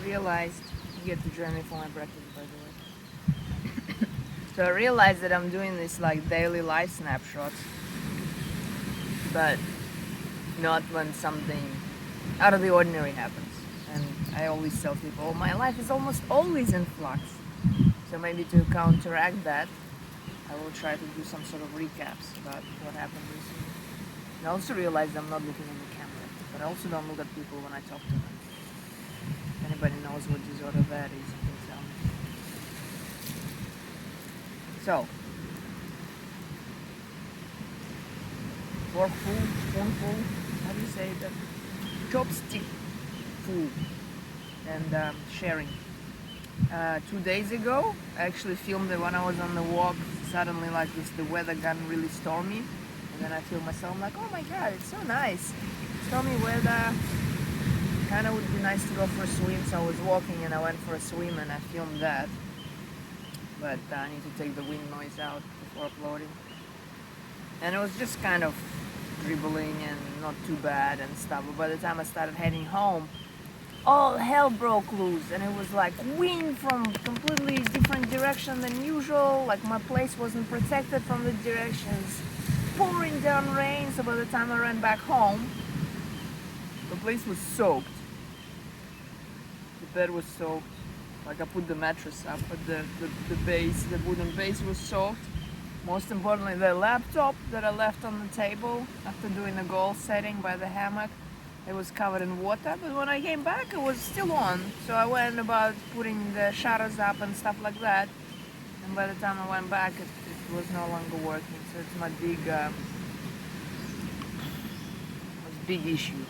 realized, you get to join me for my breakfast, by the way. So I realized that I'm doing this like daily life snapshots, but not when something out of the ordinary happens. And I always tell people, oh, my life is almost always in flux. So maybe to counteract that, I will try to do some sort of recaps about what happened recently. And I also realized I'm not looking in the camera, but I also don't look at people when I talk to them. If anybody knows what disorder that is, you can tell me. So, forkful, spoonful, how do you say that? Chopstick full, and sharing. 2 days ago, I actually filmed it when I was on the walk. Suddenly, like the weather got really stormy, and then I filmed myself. I'm like, oh my god, it's so nice. Stormy weather. Kind of would be nice to go for a swim. So I was walking and I went for a swim and I filmed that. But I need to take the wind noise out before uploading. And it was just kind of dribbling and not too bad and stuff. But by the time I started heading home, all hell broke loose, and it was like wind from completely different direction than usual. Like my place wasn't protected from the directions, pouring down rain. So by the time I ran back home, the place was soaked. The bed was soaked. Like I put the mattress up, but the base, the wooden base was soaked. Most importantly, the laptop that I left on the table after doing the goal setting by the hammock, it was covered in water, but when I came back, it was still on. So I went about putting the shutters up and stuff like that. And by the time I went back, it was no longer working. So it's my big issue.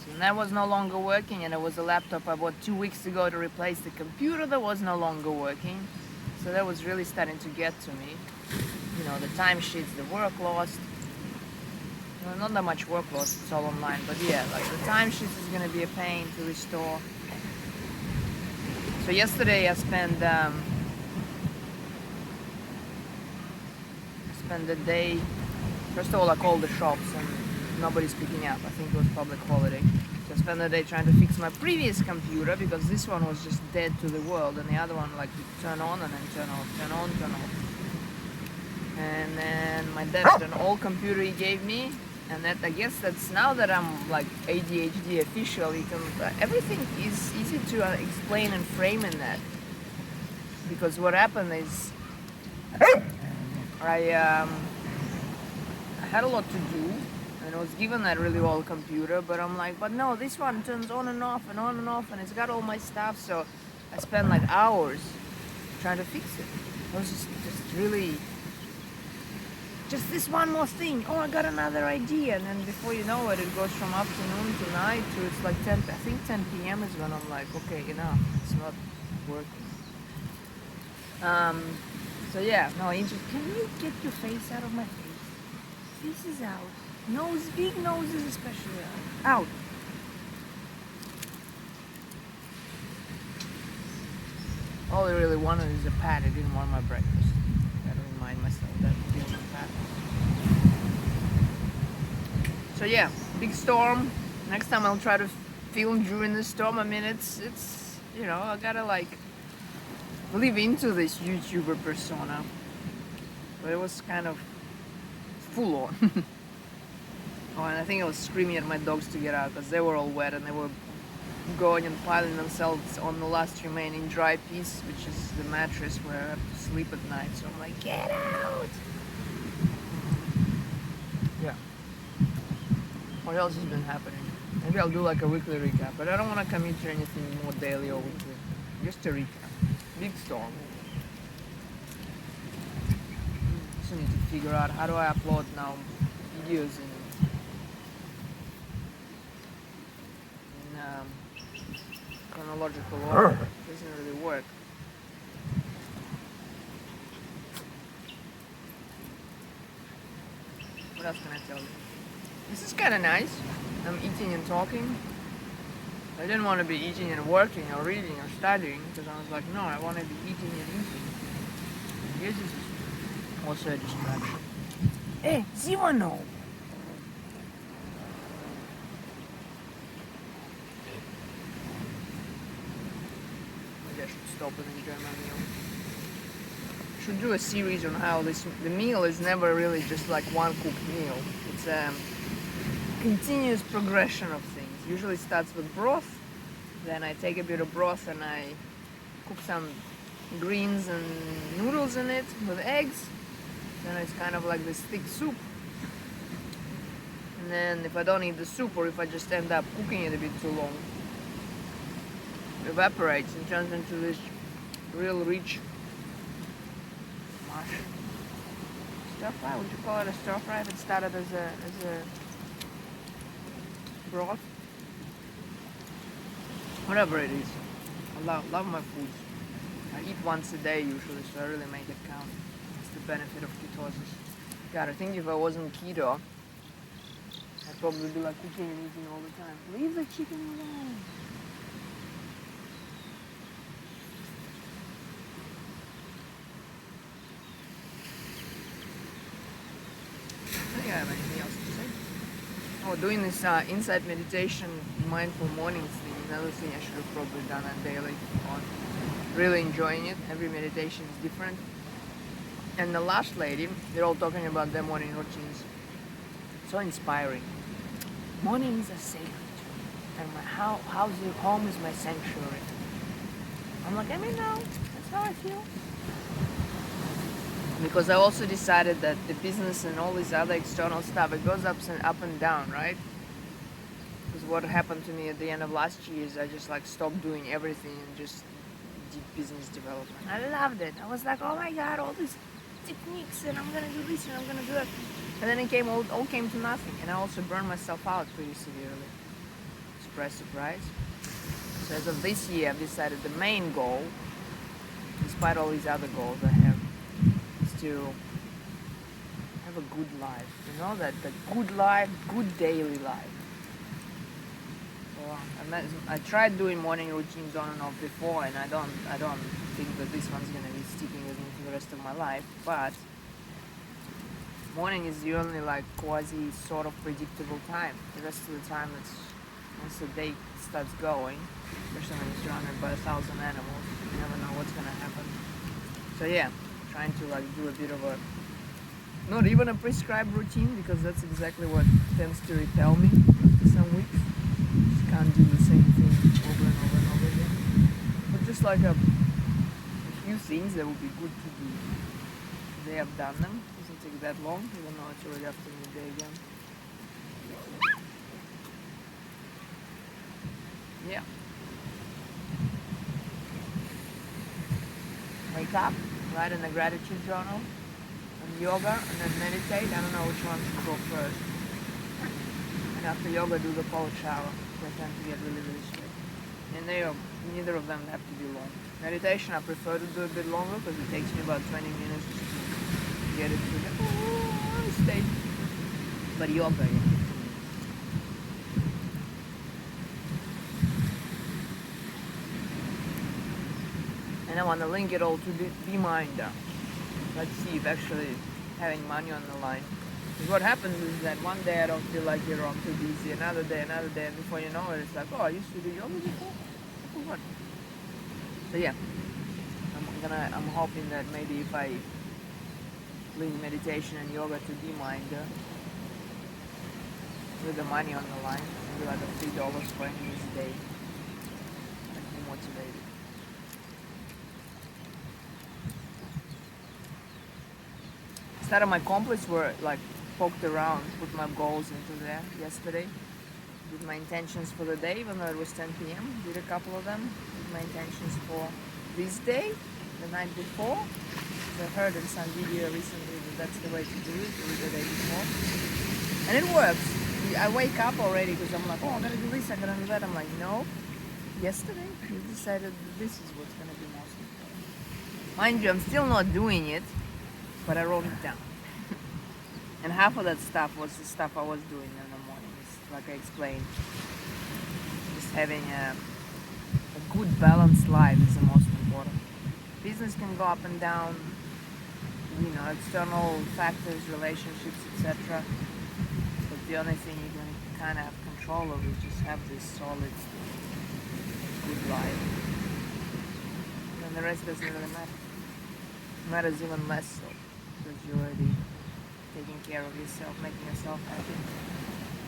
So that was no longer working, and it was a laptop I bought 2 weeks ago to replace the computer that was no longer working. So that was really starting to get to me. You know, the timesheets, the work lost. Well, not that much work loss, it's all online, but yeah, like the timesheets is gonna be a pain to restore. So yesterday I spent the day. First of all, I called the shops and nobody's picking up. I think it was public holiday. So I spent the day trying to fix my previous computer because this one was just dead to the world, and the other one like would turn on and then turn off, turn on, turn off. And then my dad, an old computer he gave me. And that, I guess that's now that I'm like ADHD official, everything is easy to explain and frame in that. Because what happened is I had a lot to do, and I was given that really old computer, but I'm like, but no, this one turns on and off and on and off, and it's got all my stuff, so I spent like hours trying to fix it. I was just really... just this one more thing. Oh, I got another idea. And then before you know it, it goes from afternoon to night to it's like 10, I think 10 p.m. is when I'm like, okay, enough. It's not working. So yeah, no, Angel, can you get your face out of my face? Face is out. Nose, big noses especially out. Out. All I really wanted is a pat. I didn't want my breakfast. Gotta remind myself that I didn't want that. So yeah, big storm. Next time I'll try to film during the storm. I mean, it's you know, I gotta like live into this YouTuber persona. But it was kind of full on. Oh, and I think I was screaming at my dogs to get out because they were all wet and they were going and piling themselves on the last remaining dry piece, which is the mattress where I have to sleep at night. So I'm like, get out! Yeah. What else has been happening? Maybe I'll do like a weekly recap, but I don't want to commit to anything more daily or weekly. Just a recap. Big storm. Also need to figure out how do I upload now videos in chronological order. It doesn't really work. What else can I tell you? This is kind of nice. I'm eating and talking. I didn't want to be eating and working or reading or studying because I was like, no, I want to be eating and eating. This is also a distraction. Hey, Zivano! I should stop and enjoy my meal. Should do a series on how the meal is never really just like one cooked meal. It's a continuous progression of things. Usually starts with broth, then I take a bit of broth and I cook some greens and noodles in it with eggs. Then it's kind of like this thick soup. And then if I don't eat the soup, or if I just end up cooking it a bit too long, it evaporates and turns into this real rich mush. Stir fry? Would you call it a stir fry if it started as a broth? Whatever it is. I love my foods. I eat once a day usually, so I really make it count. It's the benefit of ketosis. God, I think if I wasn't keto, I'd probably be like cooking and eating all the time. Leave the chicken alone. I think I have anything else to say. Oh, doing this insight meditation, mindful mornings thing, another thing I should have probably done on daily on. Really enjoying it. Every meditation is different. And the last lady, they're all talking about their morning routines. So inspiring. Mornings are sacred. And my home is my sanctuary. I'm like, I mean, no, that's how I feel. Because I also decided that the business and all this other external stuff, it goes up and down, right? Because what happened to me at the end of last year is I just like stopped doing everything and just did business development. I loved it. I was like, oh my God, all these techniques and I'm gonna do this and I'm gonna do that. And then it all came to nothing. And I also burned myself out pretty severely. Surprise, surprise. So as of this year, I've decided the main goal, despite all these other goals I have, is to have a good life. You know, that good life, good daily life. So I tried doing morning routines on and off before, and I don't think that this one's gonna be sticking with me for the rest of my life. But morning is the only like quasi sort of predictable time. The rest of the time, it's once the day starts going, especially when you're surrounded by 1,000 animals, you never know what's gonna happen. So yeah, trying to like do a bit of a, not even a prescribed routine, because that's exactly what tends to repel me after some weeks. Just can't do the same thing over and over and over again. But just like a few things that would be good to do. They have done them. Doesn't take that long, even though it's already after midday again. Yeah. Wake up, write in a gratitude journal, and yoga, and then meditate. I don't know which one should go first. And after yoga, do the cold shower. They tend to get really, really straight. And neither of them have to be long. Meditation, I prefer to do a bit longer because it takes me about 20 minutes just to get it to the state. But yoga, yeah. And I want to link it all to Be Minder. Let's see if actually having money on the line. Because what happens is that one day I don't feel like it, or I'm too busy, another day, and before you know it, it's like, oh, I used to do yoga before? I forgot. So yeah, I'm hoping that maybe if I link meditation and yoga to Be Minder, with the money on the line, maybe like a $3 for any day, I'd be motivated. Started my compass were like poked around, put my goals into there yesterday. Did my intentions for the day, even though it was 10 p.m. Did a couple of them. Did my intentions for this day, the night before. I heard in some video recently that that's the way to do it, do it the day before. And it works. I wake up already because I'm like, oh, I gotta do this, I gotta do that. I'm like, no. Yesterday, you decided that this is what's gonna be most important. Mind you, I'm still not doing it, but I wrote it down. And half of that stuff was the stuff I was doing in the mornings, like I explained. Just having a good balanced life is the most important. Business can go up and down, you know, external factors, relationships, etc. But the only thing you can kind of have control of is just have this solid, good life. the rest doesn't really matter. Matters even less so, because you're already taking care of yourself, making yourself happy.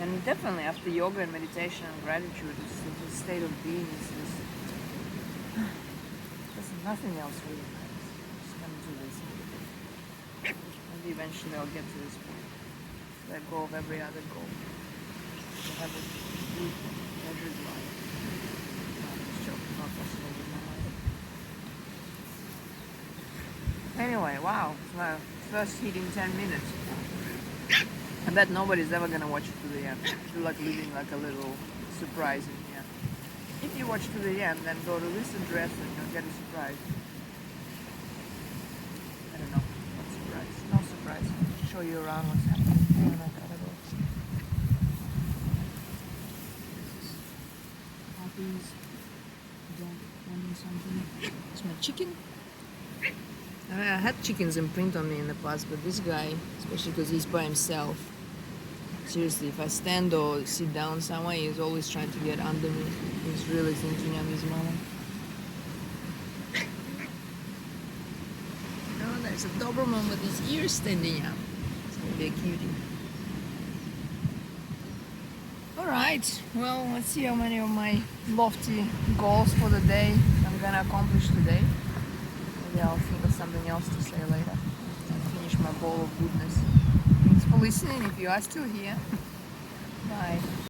And definitely after yoga and meditation and gratitude, it's a state of being. There's nothing else really matters. Just come to this. Maybe eventually I'll get to this point. Let go of every other goal. To have a deep, measured life. This joke is not possible with my life. Anyway, wow, it's my first hit in 10 minutes. I bet nobody's ever gonna watch it to the end. I feel like leaving like a little surprise in here. If you watch to the end, then go to this address and you'll get a surprise. I don't know, what surprise? No surprise. I'll show you around what's happening. And I gotta go. This is puppies. Wanting something. It's my chicken. I had chickens imprint on me in the past, but this guy, especially because he's by himself, seriously, if I stand or sit down somewhere, he's always trying to get under me. He's really thinking I'm his mama. Oh, there's a Doberman with his ears standing up. It's gonna be a cutie. Alright, well, let's see how many of my lofty goals for the day I'm gonna accomplish today. Maybe I'll think of something else to say later. I'll finish my bowl of goodness. Thanks for listening if you are still here. Bye.